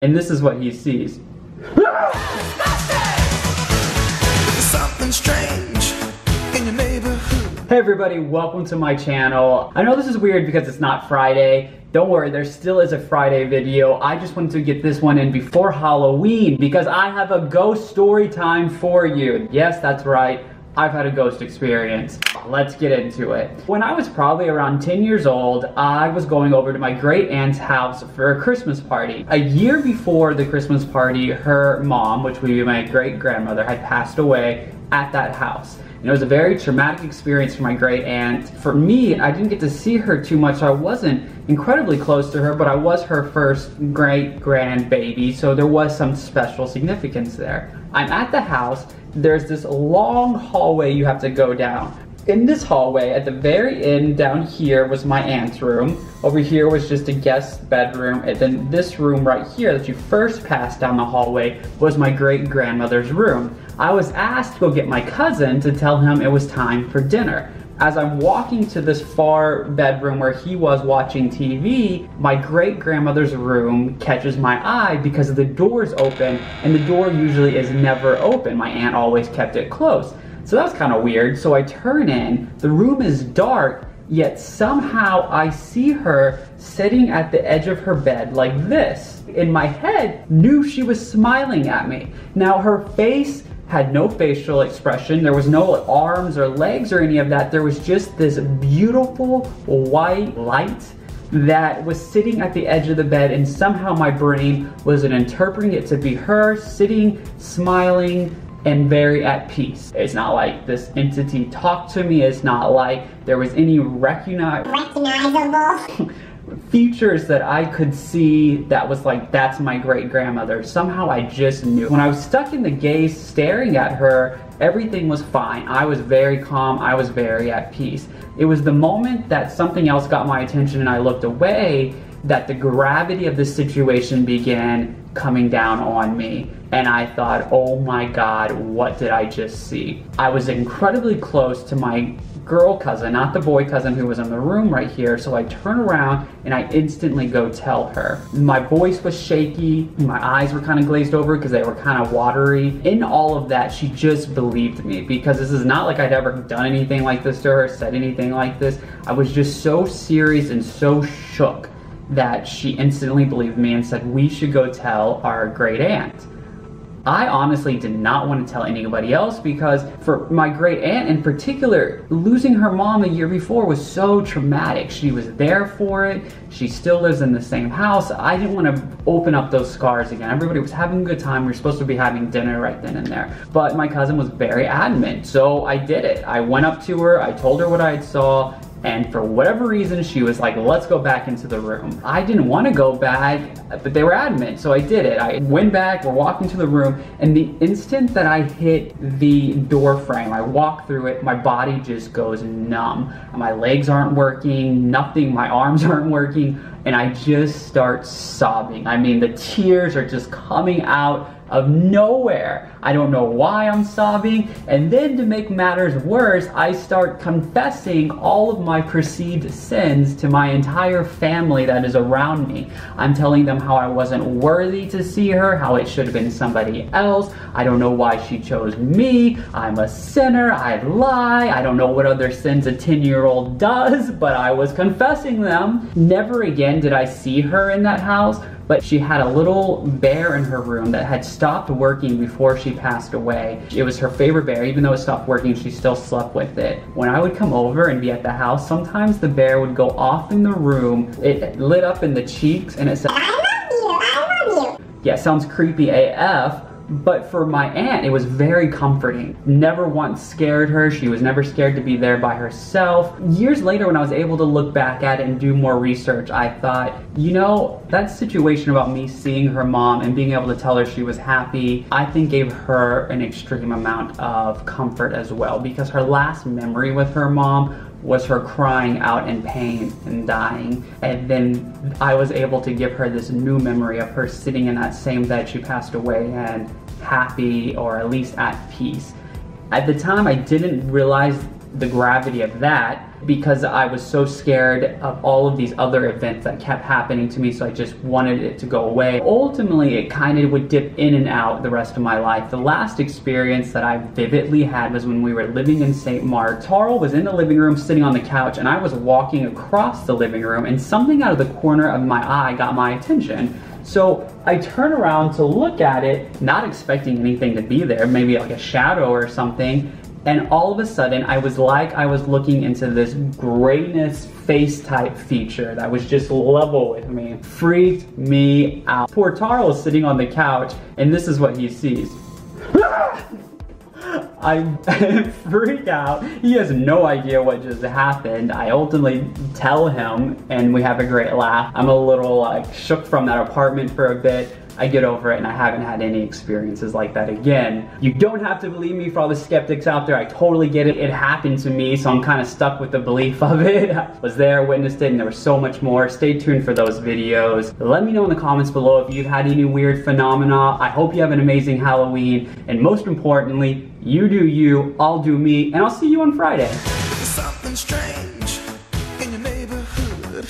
And this is what he sees. Something strange in your neighborhood. Hey everybody, welcome to my channel. I know this is weird because it's not Friday. Don't worry, there still is a Friday video. I just wanted to get this one in before Halloween because I have a ghost story time for you. Yes, that's right. I've had a ghost experience. Let's get into it. When I was probably around 10 years old, I was going over to my great aunt's house for a Christmas party. A year before the Christmas party, her mom, which would be my great grandmother, had passed away at that house. And it was a very traumatic experience for my great aunt. For me, I didn't get to see her too much, so I wasn't incredibly close to her, but I was her first great grandbaby, so there was some special significance there. I'm at the house. There's this long hallway you have to go down. In this hallway, at the very end down here was my aunt's room. Over here was just a guest bedroom, and then this room right here that you first passed down the hallway was my great grandmother's room. I was asked to go get my cousin to tell him it was time for dinner. As I'm walking to this far bedroom where he was watching TV, my great grandmother's room catches my eye because the door's open, and the door usually is never open. My aunt always kept it closed. So that's kind of weird. So I turn in, the room is dark, yet somehow I see her sitting at the edge of her bed like this. In my head, knew she was smiling at me. Now her face had no facial expression. There was no arms or legs or any of that. There was just this beautiful white light that was sitting at the edge of the bed, and somehow my brain was interpreting it to be her sitting, smiling, and very at peace. It's not like this entity talked to me. It's not like there was any recognizable features that I could see that was like, that's my great grandmother. Somehow I just knew. When I was stuck in the gaze staring at her, everything was fine. I was very calm. I was very at peace. It was the moment that something else got my attention and I looked away that the gravity of the situation began coming down on me. And I thought, oh my God, what did I just see? I was incredibly close to my girl cousin, not the boy cousin who was in the room right here. So I turn around and I instantly go tell her. My voice was shaky, my eyes were kind of glazed over because they were kind of watery. In all of that, she just believed me because this is not like I'd ever done anything like this to her, said anything like this. I was just so serious and so shook that she instantly believed me and said, we should go tell our great aunt. I honestly did not want to tell anybody else because for my great aunt in particular, losing her mom a year before was so traumatic. She was there for it. She still lives in the same house. I didn't want to open up those scars again. Everybody was having a good time. We were supposed to be having dinner right then and there. But my cousin was very adamant, so I did it. I went up to her. I told her what I saw. And for whatever reason, she was like, let's go back into the room. I didn't want to go back, but they were adamant, so I did it. I went back, we're walking to the room, and the instant that I hit the door frame, I walk through it, my body just goes numb. My legs aren't working, nothing, my arms aren't working, and I just start sobbing. I mean, the tears are just coming out of nowhere. I don't know why I'm sobbing. And then to make matters worse, I start confessing all of my perceived sins to my entire family that is around me. I'm telling them how I wasn't worthy to see her, how it should have been somebody else. I don't know why she chose me. I'm a sinner, I lie. I don't know what other sins a 10-year-old does, but I was confessing them. Never again did I see her in that house. But she had a little bear in her room that had stopped working before she passed away. It was her favorite bear. Even though it stopped working, she still slept with it. When I would come over and be at the house, sometimes the bear would go off in the room. It lit up in the cheeks and it said, I love you, I love you. Yeah, sounds creepy AF. But for my aunt, it was very comforting. Never once scared her. She was never scared to be there by herself. Years later, when I was able to look back at it and do more research, I thought, you know, that situation about me seeing her mom and being able to tell her she was happy, I think gave her an extreme amount of comfort as well, because her last memory with her mom was her crying out in pain and dying. And then I was able to give her this new memory of her sitting in that same bed she passed away and happy, or at least at peace. At the time, I didn't realize the gravity of that because I was so scared of all of these other events that kept happening to me, so I just wanted it to go away. Ultimately, it kind of would dip in and out the rest of my life. The last experience that I vividly had was when we were living in St. Mark. Tarl was in the living room sitting on the couch, and I was walking across the living room, and something out of the corner of my eye got my attention. So I turn around to look at it, not expecting anything to be there, maybe like a shadow or something, and all of a sudden I was looking into this grayness face type feature that was just level with me. Freaked me out. Poor Tarl is sitting on the couch, and this is what he sees. I freak out. He has no idea what just happened. I ultimately tell him, and we have a great laugh. I'm a little like shook from that apartment for a bit. I get over it, and I haven't had any experiences like that again. You don't have to believe me for all the skeptics out there. I totally get it. It happened to me, so I'm kind of stuck with the belief of it. I was there, witnessed it, and there was so much more. Stay tuned for those videos. Let me know in the comments below if you've had any weird phenomena. I hope you have an amazing Halloween, and most importantly, you do you, I'll do me, and I'll see you on Friday. Something strange in your neighborhood.